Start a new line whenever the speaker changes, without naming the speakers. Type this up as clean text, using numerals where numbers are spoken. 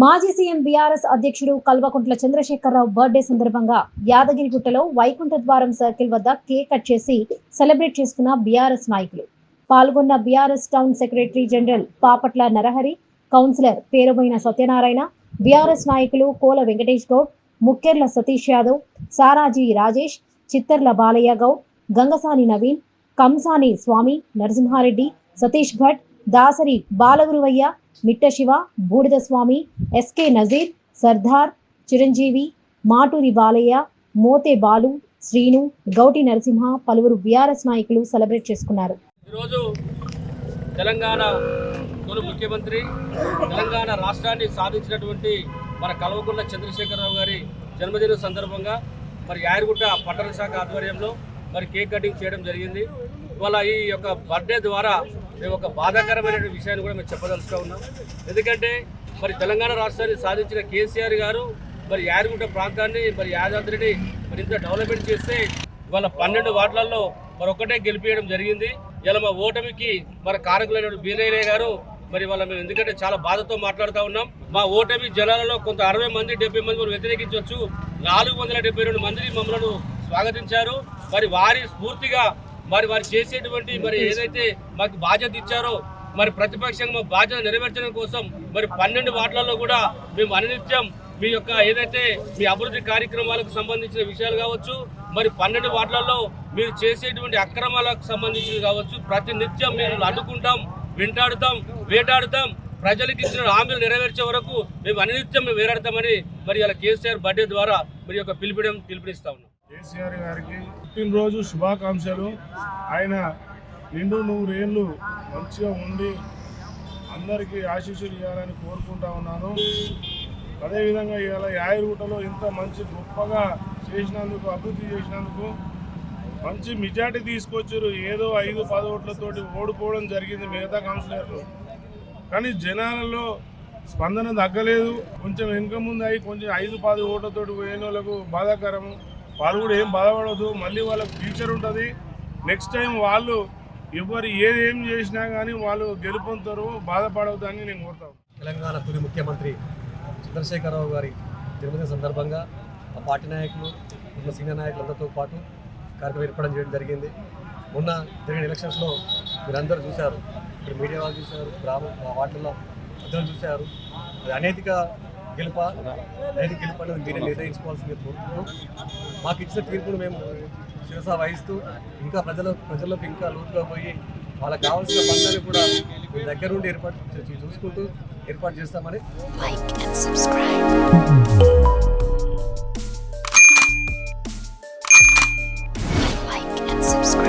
మాజీ CM BRS అధ్యక్షుడు Kalvakuntla Chandrashekar Rao birthday సందర్భంగా యాదగిరిగుట్టలో వైకుంఠ ద్వారం సర్కిల్ వద్ద కేక్ కట్ చేసి సెలబ్రేట్ చేసుకున్న బీఆర్ఎస్ నాయకులు. పాల్గొన్న BRS town secretary general Papatla Narahari, councillor Peruboina Satyanarayana, BRS నాయకులు కోల వెంకటేష్ గౌడ్, ముక్కెర్ల సతీష్ యాదవ్, సారాజీ రాజేష్, చిత్తర్ల బాలయ్య గౌడ్, గంగసాని నవీన్, కంసాని స్వామి, నరసింహారెడ్డి, సతీష్ భట్, దాసరి బాలగురువయ్య, మిట్ట శివ, బూడిద స్వామి, ఎస్కే నజీర్, సర్దార్, చిరంజీవి, మాటూరి బాలయ్య, మోతే బాలు, శ్రీను, గౌటి నరసింహ పలువురు బీఆర్ఎస్ నాయకులు సెలబ్రేట్ చేసుకున్నారు.
ఈరోజు తెలంగాణ తొలి ముఖ్యమంత్రి, తెలంగాణ రాష్ట్రాన్ని సాధించినటువంటి మన కల్వకుంట్ల చంద్రశేఖరరావు గారి జన్మదిన సందర్భంగా మరి యాదగిరిగుట్ట పట్టణ శాఖ ఆధ్వర్యంలో మరి కేక్ కటింగ్ చేయడం జరిగింది. ఇవాళ ఈ యొక్క బర్త్డే ద్వారా మేము ఒక బాధాకరమైన విషయాన్ని కూడా మేము చెప్పదలుచుకుంటూ ఉన్నాం. ఎందుకంటే మరి తెలంగాణ రాష్ట్రాన్ని సాధించిన కేసీఆర్ గారు మరి యాదగిరిగుట్ట ప్రాంతాన్ని మరి యాదాద్రిని మరి ఇంత డెవలప్మెంట్ చేస్తే ఇవాళ 12 వార్డులలో మరి ఒక్కటే గెలిపించడం జరిగింది. ఇలా మా ఓటమికి మరి కారకులైన బీరయ్య గారు మరి వాళ్ళ మేము ఎందుకంటే చాలా బాధతో మాట్లాడుతూ ఉన్నాం. మా ఓటమి జనాలలో కొంత 60 మంది 70 మంది మనం వ్యతిరేకించవచ్చు, 472 మంది మమ్మల్ని స్వాగతించారు. మరి వారి స్ఫూర్తిగా మరి వారు చేసేటువంటి మరి ఏదైతే మాకు బాధ్యత ఇచ్చారో మరి ప్రతిపక్షంగా మా బాధ్యత నెరవేర్చడం కోసం మరి 12 వార్డులలో కూడా మేము అనునిత్యం మీ యొక్క ఏదైతే మీ అభివృద్ధి కార్యక్రమాలకు సంబంధించిన విషయాలు కావచ్చు, మరి 12 వార్డులలో మీరు చేసేటువంటి అక్రమాలకు సంబంధించినవి కావచ్చు, ప్రతి నిత్యం మేము అడ్డుకుంటాం, వెంటాడుతాం, వేటాడుతాం. ప్రజలకు ఇచ్చిన హామీలు నెరవేర్చే వరకు మేము అనునిత్యం మేము వేలాడతామని మరి ఇలా కేసీఆర్ బర్త్డే ద్వారా మరి యొక్క పిలుపునిస్తా ఉన్నాం.
కేసీఆర్ గారికి పుట్టినరోజు శుభాకాంక్షలు. ఆయన నిండు 100 ఏళ్ళు మంచిగా ఉండి అందరికీ ఆశీస్సులు ఇవ్వాలని కోరుకుంటా ఉన్నాను. అదేవిధంగా ఇవాళ యాదగిరిగుట్టలో ఇంత మంచి గొప్పగా చేసినందుకు, అభివృద్ధి చేసినందుకు మంచి మెజార్టీ తీసుకొచ్చారు. ఏదో 5-10 ఓట్లతోటి ఓడిపోవడం జరిగింది మిగతా కౌన్సిలర్లు, కానీ జనాలలో స్పందన తగ్గలేదు. కొంచెం వెనుక ముందు అయి కొంచెం 5-10 ఓట్లతోటి పోయిన వాళ్ళకు బాధాకరము. వాళ్ళు కూడా ఏం బాధపడదు, మళ్ళీ వాళ్ళకి ఫ్యూచర్ ఉంటుంది. నెక్స్ట్ టైం వాళ్ళు ఎవరు ఏం చేసినా కానీ వాళ్ళు గెలుపొందుతారు, బాధపడవద్దు అని నేను కోరుతాను.
తెలంగాణ తొలి ముఖ్యమంత్రి చంద్రశేఖరరావు గారి జన్మదిన సందర్భంగా ఆ పార్టీ నాయకులు, ఉన్న సీనియర్ నాయకులందరితో పాటు కార్యక్రమం ఏర్పడడం చేయడం జరిగింది. మొన్న జరిగిన ఎలక్షన్స్లో మీరందరూ చూశారు, ఇక్కడ మీడియా వాళ్ళు చూశారు, వార్డుల్లో ప్రజలు చూశారు. అది అనైతిక గెలుపు అనేది మీరే నిర్ణయించుకోవాల్సింది కోరుకుంటూ మాకు ఇచ్చిన తీర్పును మేము శిరస వహిస్తూ ఇంకా ప్రజలకు ఇంకా లోతుగా పోయి వాళ్ళకి కావాల్సిన పనులను కూడా దగ్గర నుండి చూసుకుంటూ ఏర్పాటు చేస్తామని.
Like and subscribe. Like and subscribe.